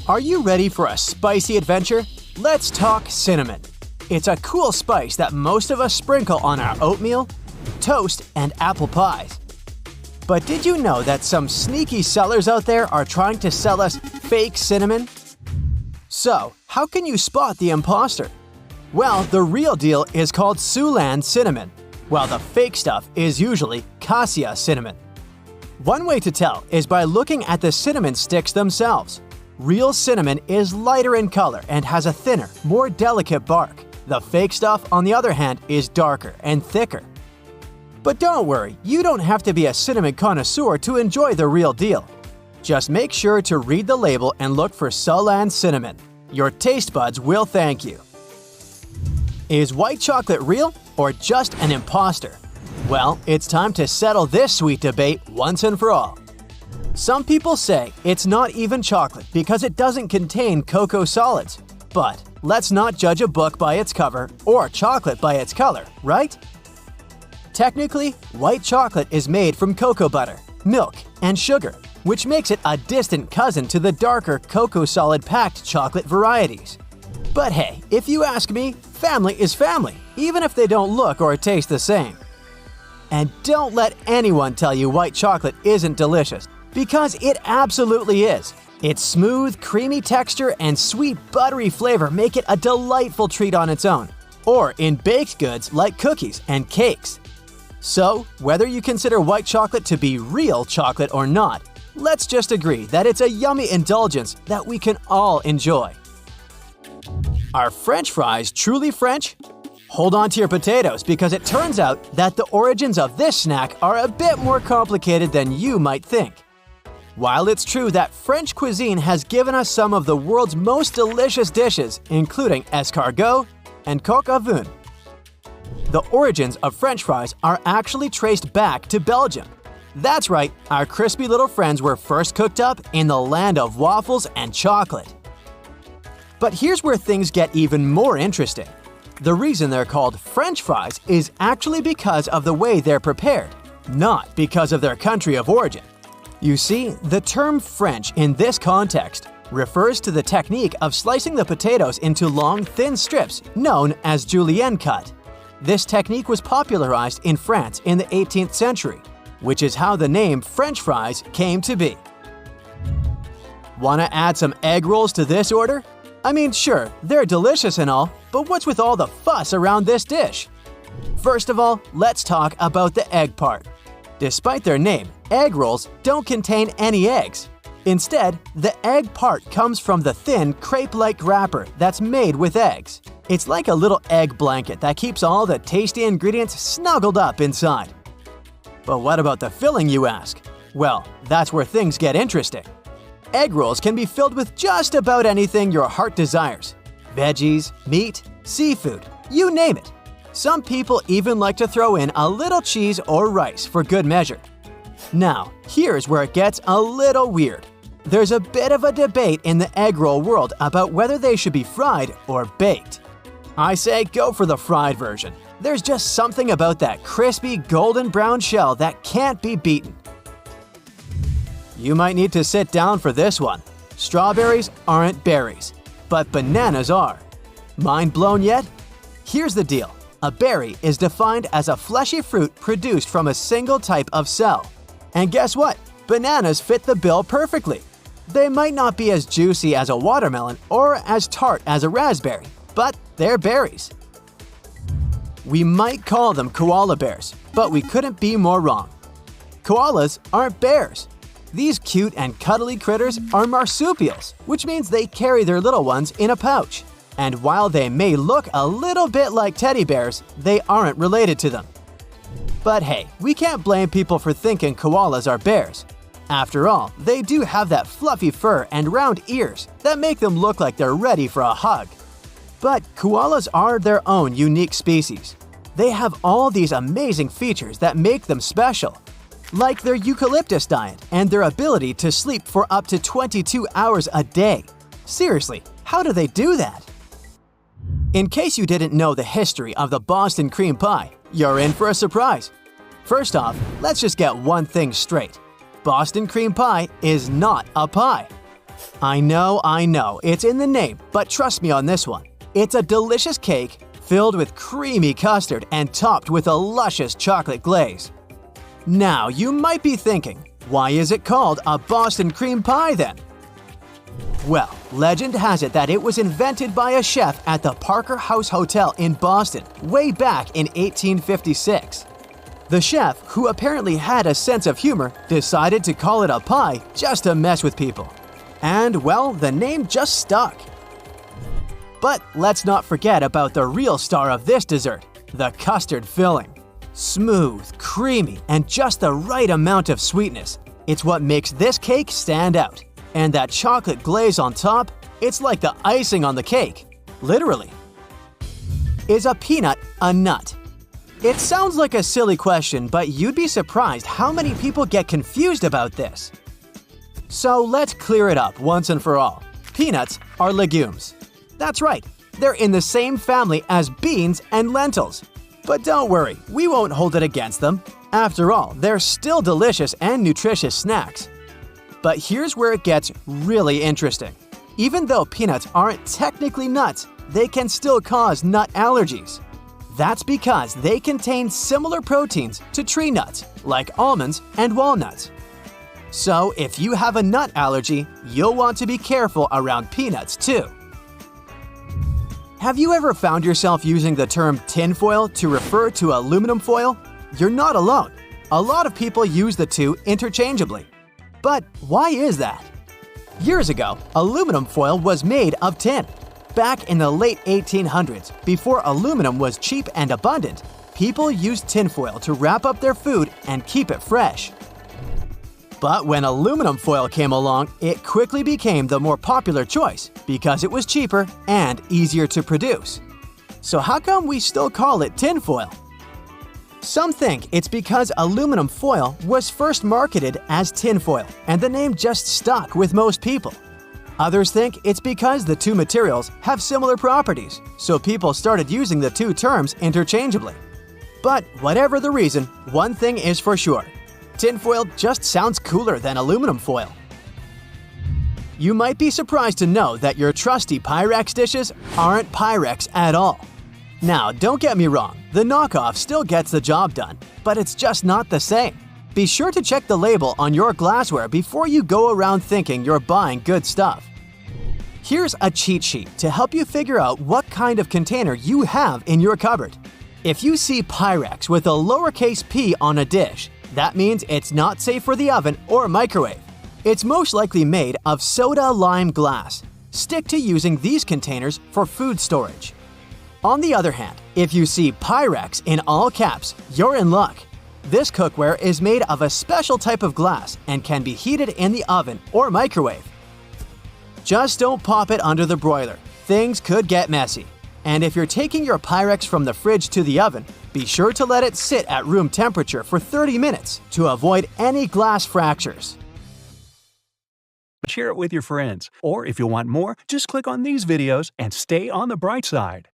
Are you ready for a spicy adventure? Let's talk cinnamon. It's a cool spice that most of us sprinkle on our oatmeal, toast, and apple pies. But did you know that some sneaky sellers out there are trying to sell us fake cinnamon? So, how can you spot the imposter? Well, the real deal is called Siouxland cinnamon, while the fake stuff is usually cassia cinnamon. One way to tell is by looking at the cinnamon sticks themselves. Real cinnamon is lighter in color and has a thinner, more delicate bark. The fake stuff, on the other hand, is darker and thicker. But don't worry, you don't have to be a cinnamon connoisseur to enjoy the real deal. Just make sure to read the label and look for Siouxland cinnamon. Your taste buds will thank you. Is white chocolate real or just an imposter? Well, it's time to settle this sweet debate once and for all. Some people say it's not even chocolate because it doesn't contain cocoa solids. But let's not judge a book by its cover or chocolate by its color, right? Technically, white chocolate is made from cocoa butter, milk, and sugar, which makes it a distant cousin to the darker cocoa solid packed chocolate varieties. But hey, if you ask me, family is family, even if they don't look or taste the same. And don't let anyone tell you white chocolate isn't delicious, because it absolutely is. Its smooth, creamy texture and sweet, buttery flavor make it a delightful treat on its own, or in baked goods like cookies and cakes. So, whether you consider white chocolate to be real chocolate or not, let's just agree that it's a yummy indulgence that we can all enjoy. Are French fries truly French? Hold on to your potatoes because it turns out that the origins of this snack are a bit more complicated than you might think. While it's true that French cuisine has given us some of the world's most delicious dishes, including escargot and coq au vin, the origins of French fries are actually traced back to Belgium. That's right, our crispy little friends were first cooked up in the land of waffles and chocolate. But here's where things get even more interesting. The reason they're called French fries is actually because of the way they're prepared, not because of their country of origin. You see, the term French in this context refers to the technique of slicing the potatoes into long, thin strips known as julienne cut. This technique was popularized in France in the 18th century, which is how the name French fries came to be. Want to add some egg rolls to this order? I mean, sure, they're delicious and all, but what's with all the fuss around this dish? First of all, let's talk about the egg part. Despite their name, egg rolls don't contain any eggs. Instead, the egg part comes from the thin, crepe-like wrapper that's made with eggs. It's like a little egg blanket that keeps all the tasty ingredients snuggled up inside. But what about the filling, you ask? Well, that's where things get interesting. Egg rolls can be filled with just about anything your heart desires. Veggies, meat, seafood, you name it. Some people even like to throw in a little cheese or rice for good measure. Now, here's where it gets a little weird. There's a bit of a debate in the egg roll world about whether they should be fried or baked. I say go for the fried version. There's just something about that crispy golden brown shell that can't be beaten. You might need to sit down for this one. Strawberries aren't berries, but bananas are. Mind blown yet? Here's the deal. A berry is defined as a fleshy fruit produced from a single type of cell. And guess what? Bananas fit the bill perfectly. They might not be as juicy as a watermelon or as tart as a raspberry, but they're berries. We might call them koala bears, but we couldn't be more wrong. Koalas aren't bears. These cute and cuddly critters are marsupials, which means they carry their little ones in a pouch. And while they may look a little bit like teddy bears, they aren't related to them. But hey, we can't blame people for thinking koalas are bears. After all, they do have that fluffy fur and round ears that make them look like they're ready for a hug. But koalas are their own unique species. They have all these amazing features that make them special, like their eucalyptus diet and their ability to sleep for up to 22 hours a day. Seriously, how do they do that? In case you didn't know the history of the Boston cream pie, you're in for a surprise. First off, let's just get one thing straight. Boston cream pie is not a pie. I know, it's in the name, but trust me on this one. It's a delicious cake filled with creamy custard and topped with a luscious chocolate glaze. Now, you might be thinking, why is it called a Boston cream pie then? Well, legend has it that it was invented by a chef at the Parker House Hotel in Boston way back in 1856. The chef, who apparently had a sense of humor, decided to call it a pie just to mess with people. And, well, the name just stuck. But let's not forget about the real star of this dessert, the custard filling. Smooth, creamy, and just the right amount of sweetness. It's what makes this cake stand out. And that chocolate glaze on top, it's like the icing on the cake. Literally. Is a peanut a nut? It sounds like a silly question, but you'd be surprised how many people get confused about this. So let's clear it up once and for all. Peanuts are legumes. That's right, they're in the same family as beans and lentils. But don't worry, we won't hold it against them. After all, they're still delicious and nutritious snacks. But here's where it gets really interesting. Even though peanuts aren't technically nuts, they can still cause nut allergies. That's because they contain similar proteins to tree nuts, like almonds and walnuts. So if you have a nut allergy, you'll want to be careful around peanuts too. Have you ever found yourself using the term tinfoil to refer to aluminum foil? You're not alone. A lot of people use the two interchangeably. But why is that? Years ago, aluminum foil was made of tin. Back in the late 1800s, before aluminum was cheap and abundant, people used tinfoil to wrap up their food and keep it fresh. But when aluminum foil came along, it quickly became the more popular choice because it was cheaper and easier to produce. So how come we still call it tinfoil? Some think it's because aluminum foil was first marketed as tinfoil and the name just stuck with most people. Others think it's because the two materials have similar properties, so people started using the two terms interchangeably. But whatever the reason, one thing is for sure. Tinfoil just sounds cooler than aluminum foil. You might be surprised to know that your trusty Pyrex dishes aren't Pyrex at all. Now, don't get me wrong, the knockoff still gets the job done, but it's just not the same. Be sure to check the label on your glassware before you go around thinking you're buying good stuff. Here's a cheat sheet to help you figure out what kind of container you have in your cupboard. If you see Pyrex with a lowercase p on a dish, that means it's not safe for the oven or microwave. It's most likely made of soda lime glass. Stick to using these containers for food storage. On the other hand, if you see Pyrex in all caps, you're in luck. This cookware is made of a special type of glass and can be heated in the oven or microwave. Just don't pop it under the broiler. Things could get messy. And if you're taking your Pyrex from the fridge to the oven, be sure to let it sit at room temperature for 30 minutes to avoid any glass fractures. Share it with your friends. Or if you want more, just click on these videos and stay on the bright side.